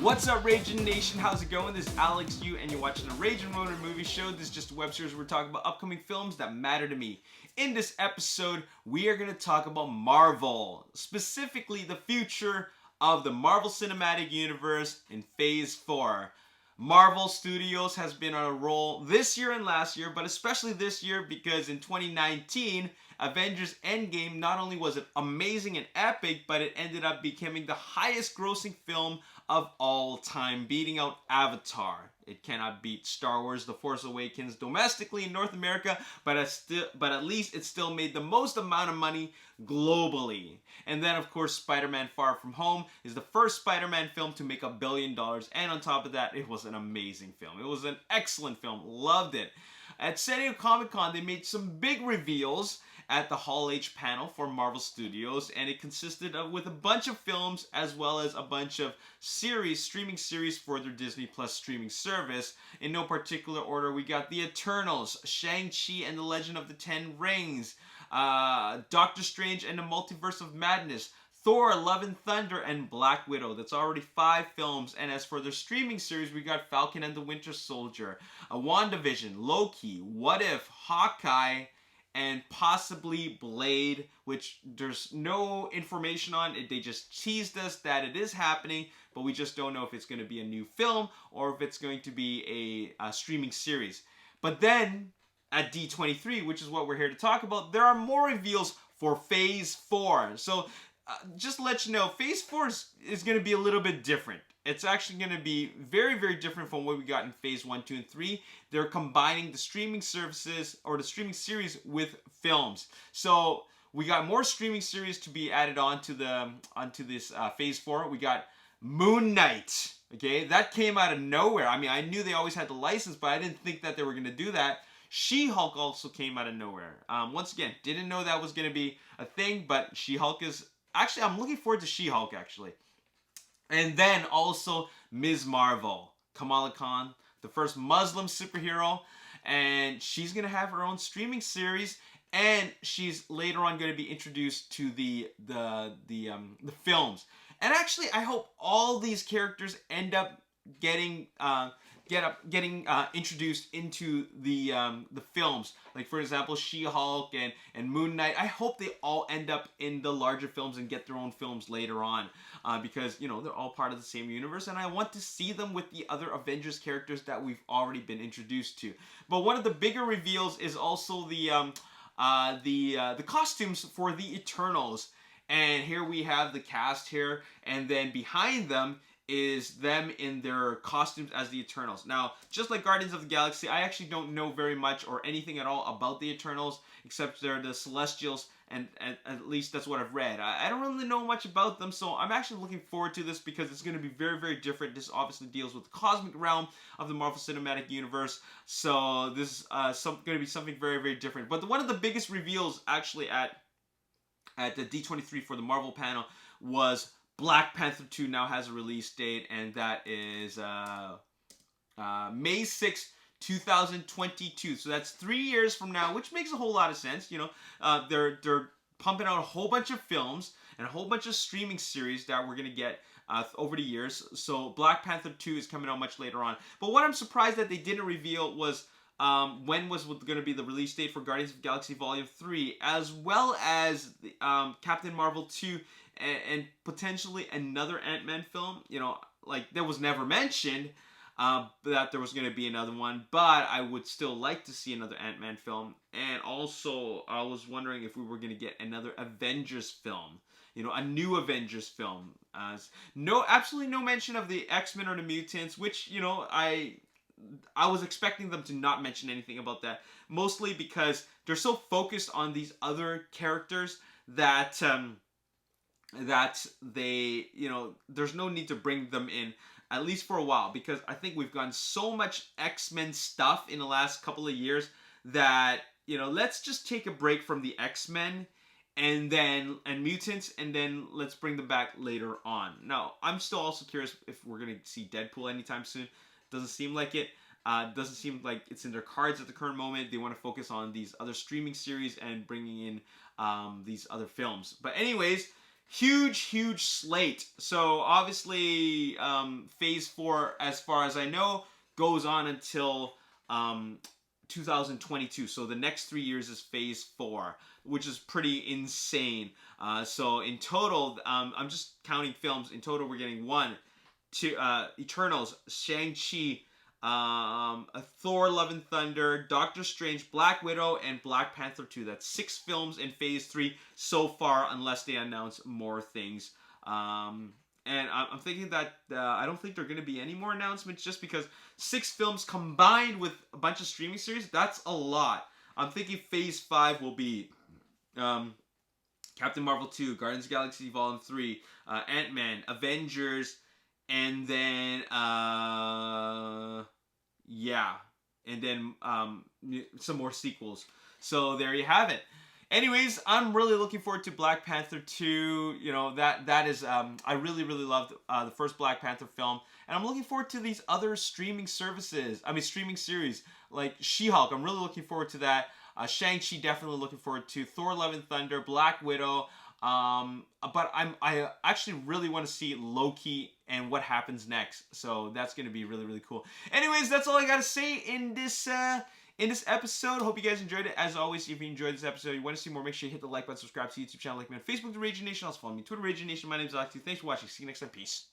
What's up, Ragin Nation? How's it going? This is Alex Yu, and you're watching the Ragin Ronin movie show. This is just a web series where we're talking about upcoming films that matter to me. In this episode, we are going to talk about Marvel, specifically the future of the Marvel Cinematic Universe in Phase 4. Marvel Studios has been on a roll this year and last year, but especially this year because in 2019, Avengers Endgame not only was it amazing and epic, but it ended up becoming the highest grossing film of all time, beating out Avatar. It cannot beat Star Wars The Force Awakens domestically in North America, but at least it still made the most amount of money globally. And then, of course, Spider-Man Far From Home is the first Spider-Man film to make $1 billion, and on top of that, it was an amazing film. It was an excellent film. Loved it. At San Diego Comic-Con, they made some big reveals at the Hall H panel for Marvel Studios, and it consisted of with a bunch of films as well as a bunch of streaming series for their Disney Plus streaming service. In no particular order, we got The Eternals, Shang-Chi and the Legend of the Ten Rings, Doctor Strange and the Multiverse of Madness, Thor, Love and Thunder, and Black Widow. That's already 5 films. And as for their streaming series, we got Falcon and the Winter Soldier, WandaVision, Loki, What If, Hawkeye, and possibly Blade, which there's no information on. They just teased us that it is happening, but we just don't know if it's going to be a new film or if it's going to be a streaming series. But then, at D23, which is what we're here to talk about, there are more reveals for Phase 4. So, just to let you know, Phase 4 is going to be a little bit different. It's actually going to be very, very different from what we got in Phase 1, 2, and 3. They're combining the streaming services or the streaming series with films. So we got more streaming series to be added onto this Phase 4. We got Moon Knight. Okay, that came out of nowhere. I mean, I knew they always had the license, but I didn't think that they were going to do that. She-Hulk also came out of nowhere. Once again, didn't know that was going to be a thing, but She-Hulk is... Actually, I'm looking forward to She-Hulk, actually. And then also Ms. Marvel, Kamala Khan, the first Muslim superhero, and she's going to have her own streaming series, and she's later on going to be introduced to the films. And actually, I hope all these characters end up getting introduced into the films. Like, for example, She-Hulk and Moon Knight. I hope they all end up in the larger films and get their own films later on. Because, you know, they're all part of the same universe, and I want to see them with the other Avengers characters that we've already been introduced to. But one of the bigger reveals is also the costumes for the Eternals. And here we have the cast here, and then behind them is them in their costumes as the Eternals. Now, just like Guardians of the Galaxy, I actually don't know very much or anything at all about the Eternals, except they're the Celestials, and at least that's what I've read. I don't really know much about them, so I'm actually looking forward to this because it's going to be very, very different. This obviously deals with the cosmic realm of the Marvel Cinematic Universe, so this is going to be something very, very different. But one of the biggest reveals actually at the D23 for the Marvel panel was Black Panther 2 now has a release date, and that is May 6th, 2022. So that's 3 years from now, which makes a whole lot of sense. You know, they're pumping out a whole bunch of films and a whole bunch of streaming series that we're going to get over the years. So Black Panther 2 is coming out much later on. But what I'm surprised that they didn't reveal was when was going to be the release date for Guardians of the Galaxy Volume 3, as well as Captain Marvel 2 and potentially another Ant-Man film. You know, like, that was never mentioned that there was going to be another one, but I would still like to see another Ant-Man film. And also, I was wondering if we were going to get another Avengers film. You know, a new Avengers film. Absolutely no mention of the X-Men or the Mutants, which, you know, I was expecting them to not mention anything about that, mostly because they're so focused on these other characters that they, you know, there's no need to bring them in, at least for a while, because I think we've gotten so much X-Men stuff in the last couple of years that, you know, let's just take a break from the X-Men and Mutants, and then let's bring them back later on. Now, I'm still also curious if we're going to see Deadpool anytime soon. Doesn't seem like it. Doesn't seem like it's in their cards at the current moment. They want to focus on these other streaming series and bringing in these other films. But anyways, huge slate. So obviously, Phase 4, as far as I know, goes on until 2022. So the next 3 years is Phase 4, which is pretty insane. So in total, I'm just counting films. In total, we're getting Eternals, Shang-Chi, Thor: Love and Thunder, Doctor Strange, Black Widow, and Black Panther 2. That's 6 films in Phase 3 so far, unless they announce more things. And I'm thinking that I don't think there are going to be any more announcements, just because 6 films combined with a bunch of streaming series, that's a lot. I'm thinking Phase 5 will be Captain Marvel 2, Guardians of the Galaxy Volume 3, Ant-Man, Avengers, and then and then some more sequels. So there you have it. Anyways, I'm really looking forward to Black Panther 2. You know, that is I really loved the first Black Panther film, and I'm looking forward to these other streaming series like She-Hulk. I'm really looking forward to that. Shang-Chi, definitely looking forward to. Thor: Love and Thunder, Black Widow. But I actually really want to see Loki and what happens next. So that's going to be really cool. Anyways, that's all I got to say in this episode. Hope you guys enjoyed it. As always, if you enjoyed this episode, you want to see more, make sure you hit the like button, subscribe to the YouTube channel, like me on Facebook, The Ragin Nation. Also follow me on Twitter, Ragin Nation. My name is Alex. Thanks for watching. See you next time. Peace.